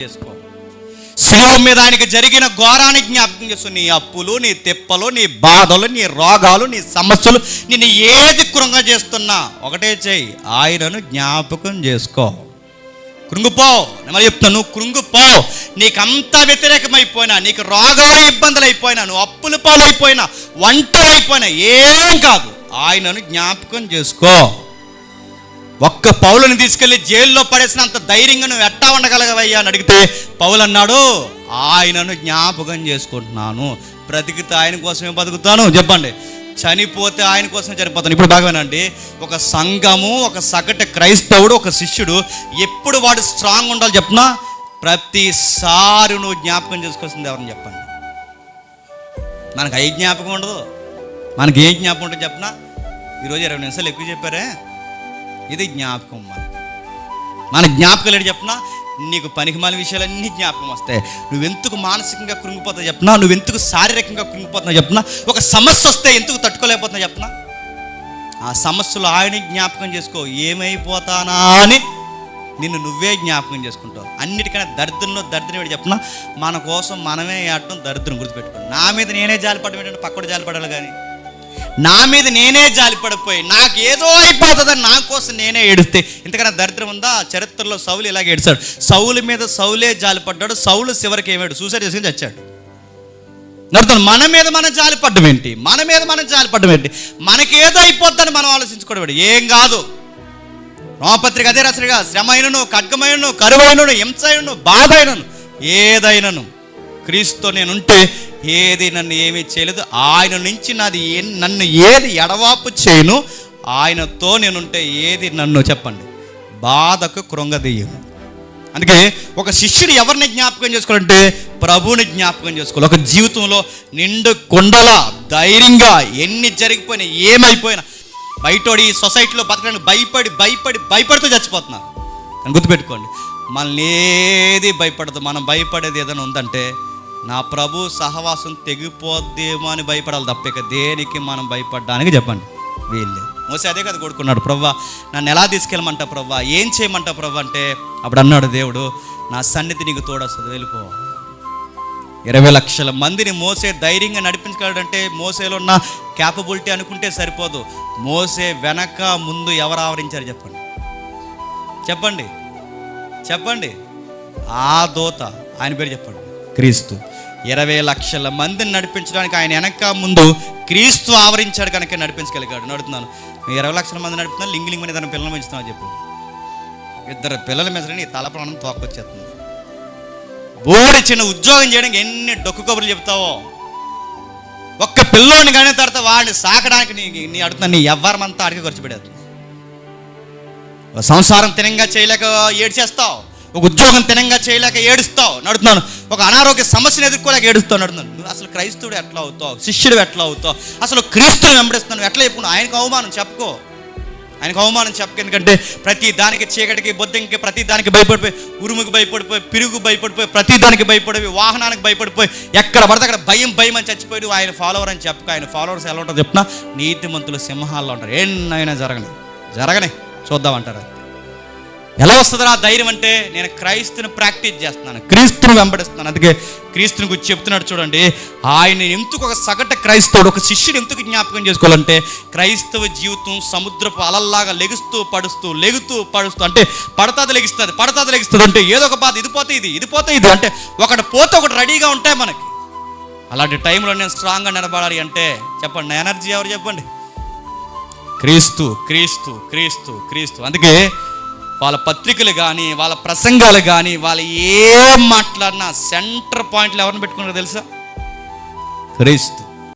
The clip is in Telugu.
చేసుకో. శిలువ మీద ఆయనకి జరిగిన ఘోరాన్ని జ్ఞాపకం చేసుకో. నీ అప్పులు, నీ తిప్పలు, నీ బాధలు, నీ రోగాలు, నీ సమస్యలు, నేను ఏది కృంగ చేస్తున్నా ఒకటే చెయ్యి, ఆయనను జ్ఞాపకం చేసుకో. కృంగిపో. నేను చెప్తాను, నువ్వు కృంగిపో. నీకంతా వ్యతిరేకమైపోయినా, నీకు రోగాలు ఇబ్బందులు అయిపోయినా, నువ్వు అప్పుల పాలు అయిపోయినా, ఒంటరి అయిపోయినా ఏం కాదు, ఆయనను జ్ఞాపకం చేసుకో. ఒక్క పౌలుని తీసుకెళ్లి జైల్లో పడేసినంత ధైర్యంగా నువ్వు ఎట్టా ఉండగలగవయ్యా అని అడిగితే పౌలు అన్నాడు, ఆయనను జ్ఞాపకం చేసుకుంటున్నాను, బ్రతికితే ఆయన కోసమే బతుకుతాను. చెప్పండి, చనిపోతే ఆయన కోసమే చనిపోతాను. ఇప్పుడు బాగానండి, ఒక సంఘము, ఒక సగటు క్రైస్తవుడు, ఒక శిష్యుడు ఎప్పుడు వాడు స్ట్రాంగ్ ఉండాలి చెప్పినా, ప్రతిసారి నువ్వు జ్ఞాపకం చేసుకోవాల్సింది ఎవరిని చెప్పండి. మనకు అయ్యి జ్ఞాపకం ఉండదు, మనకి ఏం జ్ఞాపకం ఉంటుంది చెప్పినా. ఈరోజు 20 నిమిషాలు ఎక్కువ చెప్పారే, ఇది జ్ఞాపకం. మన జ్ఞాపకాలు ఏంటి చెప్పినా, నీకు పనికిమాలిన విషయాలన్నీ జ్ఞాపకం వస్తాయి. నువ్వెందుకు మానసికంగా కృంగిపోతావు చెప్పినా, నువ్వెందుకు శారీరకంగా కృంగిపోతున్నావు చెప్పినా, ఒక సమస్య వస్తే ఎందుకు తట్టుకోలేకపోతున్నావు చెప్పినా, ఆ సమస్యలు ఆయన జ్ఞాపకం చేసుకో. ఏమైపోతానా అని నిన్ను నువ్వే జ్ఞాపకం చేసుకుంటావు. అన్నిటికైనా దరిద్రంలో దరిద్రం ఏంటి చెప్పినా, మన కోసం మనమే ఆడటం దరిద్రం. గుర్తుపెట్టుకో. నా మీద నేనే జాలిపడడం ఏంటంటే పక్కడు జాలిపడాలి, కానీ నా మీద నేనే జాలిపడిపోయి నాకేదో అయిపోతుందని నా కోసం నేనే ఏడిస్తే ఇంతకన్నా దరిద్రం ఉందా? చరిత్రలో సౌలు ఇలాగే ఏడిచాడు. సౌలు మీద సౌలే జాలిపడ్డాడు. సౌలు చివరికి ఏమాడు? సూసైడ్ చేసుకుని చచ్చాడు. నడుతుంది. మన మీద మనం జాలిపడ్డం ఏంటి? మన మీద మనం జాలిపడ్డం ఏంటి? మనకేదో అయిపోద్దని మనం ఆలోచించుకోవడం ఏం కాదు. రోమపత్రిక అదే రాసిగా, శ్రమ అయినను, ఖడ్గమైనను, కరువైనను, హింస అయినను, బాధ అయినను, ఏదైనను క్రీస్తుతో నేనుంటే ఏది నన్ను ఏమీ చేయలేదు. ఆయన నుంచి నన్ను ఏది ఎడవాపు చేయను, ఆయనతో నేనుంటే ఏది నన్ను చెప్పండి బాధకు కృంగదీయను. అందుకే ఒక శిష్యుడు ఎవరిని జ్ఞాపకం చేసుకోవాలంటే ప్రభువుని జ్ఞాపకం చేసుకోవాలి. ఒక జీవితంలో నిండు కొండలా ధైర్యంగా ఎన్ని జరిగిపోయినా ఏమైపోయినా, బయటోడి సొసైటీలో బతకడానికి భయపడుతూ చచ్చిపోతున్నారు. అని గుర్తుపెట్టుకోండి, మనల్ని ఏది భయపడదు. మనం భయపడేది ఏదైనా ఉందంటే నా ప్రభు సహవాసం తెగిపోద్దేమో అని భయపడాలి తప్ప దేనికి మనం భయపడడానికి చెప్పండి వీళ్ళు. మోసే అదే కదా కొడుకున్నాడు, ప్రవ్వా నన్ను ఎలా తీసుకెళ్ళమంటా ప్రవ్వా, ఏం చేయమంటా ప్రవ్వా అంటే అప్పుడు అన్నాడు దేవుడు, నా సన్నిధి నీకు తోడొస్తుంది, వెళ్ళిపో. 20 లక్షల మందిని మోసే ధైర్యంగా నడిపించగలడంటే మోసేలో ఉన్న క్యాపబిలిటీ అనుకుంటే సరిపోదు. మోసే వెనక ముందు ఎవరు ఆవరించారు చెప్పండి, చెప్పండి, చెప్పండి. ఆ దూత ఆయన పేరు చెప్పండి, క్రీస్తు. 20 లక్షల మందిని నడిపించడానికి ఆయన వెనక ముందు క్రీస్తు ఆవరించాడు కనుక నడిపించగలిగాడు. నడుతున్నాను 20 లక్షల మంది నడుపుతున్నాను, లింగ్ మీద తన పిల్లలు పెంచుతున్నావు చెప్పు. 2 పిల్లల మీద నీ తల ప్రాణం తోకొచ్చేస్తుంది. బోడి చిన్న ఉద్యోగం చేయడానికి ఎన్ని డొక్కు కబుర్లు చెప్తావో. ఒక్క పిల్లోని కానీ తర్వాత వాడిని సాకడానికి నీ అడుగుతున్నా, నీ ఎవ్వరమంతా అడిగి ఖర్చు పెడేస్తుంది. సంసారం తినంగా చేయలేక ఏడ్చేస్తావు, ఒక ఉద్యోగం తినంగా చేయలేక ఏడుస్తావు. నడుతున్నాను, ఒక అనారోగ్య సమస్యను ఎదుర్కోలేక ఏడుస్తావు. నడుతున్నాను. నువ్వు అసలు క్రైస్తవుడు ఎట్లా అవుతావు, శిష్యుడు ఎట్లా అవుతావు, అసలు క్రీస్తుని వెంబడిస్తున్నాను ఎట్లా చెప్పుకున్నావు? ఆయనకు అవమానం చెప్పుకో, ఆయనకు అవమానం చెప్పకు. ఎందుకంటే ప్రతి దానికి, చీకటికి, బొద్దంకి, ప్రతి దానికి భయపడిపోయి, ఉరుముకి భయపడిపోయి, పిరుగు భయపడిపోయి, ప్రతి దానికి భయపడిపోయి, వాహనానికి భయపడిపోయి, ఎక్కడ పడితే అక్కడ భయం అని చచ్చిపోయి ఆయన ఫాలోవర్ అని చెప్పుకో. ఆయన ఫాలోవర్స్ ఎలా ఉంటారో చెప్పినా, నీతిమంతులు సింహాల్లో ఉంటారు. ఎన్నైనా జరగని చూద్దామంటారు. ఎలా వస్తుందా ధైర్యం అంటే, నేను క్రైస్తుని ప్రాక్టీస్ చేస్తున్నాను, క్రీస్తుని వెంబడిస్తున్నాను. అందుకే క్రీస్తుని గురించి చెప్తున్నాడు చూడండి. ఆయన ఎందుకు ఒక సగటు క్రైస్తవుడు, ఒక శిష్యుడు ఎందుకు జ్ఞాపకం చేసుకోవాలంటే, క్రైస్తవ జీవితం సముద్రపు అలల్లాగా లెగుస్తూ పడుస్తూ అంటే పడతాది లెగిస్తుంది అంటే ఏదో ఒక బాధ, ఇది పోతే ఇది అంటే ఒకటి పోతే ఒకటి రెడీగా ఉంటాయి మనకి. అలాంటి టైంలో నేను స్ట్రాంగ్గా నిలబడాలి అంటే చెప్పండి, నా ఎనర్జీ ఎవరు చెప్పండి? క్రీస్తు క్రీస్తు క్రీస్తు క్రీస్తు. అందుకే వాళ్ళ పత్రికలు కానీ, వాళ్ళ ప్రసంగాలు కానీ, వాళ్ళు ఏం మాట్లాడినా సెంటర్ పాయింట్లు ఎవరిని పెట్టుకున్నారో తెలుసా? క్రీస్తు.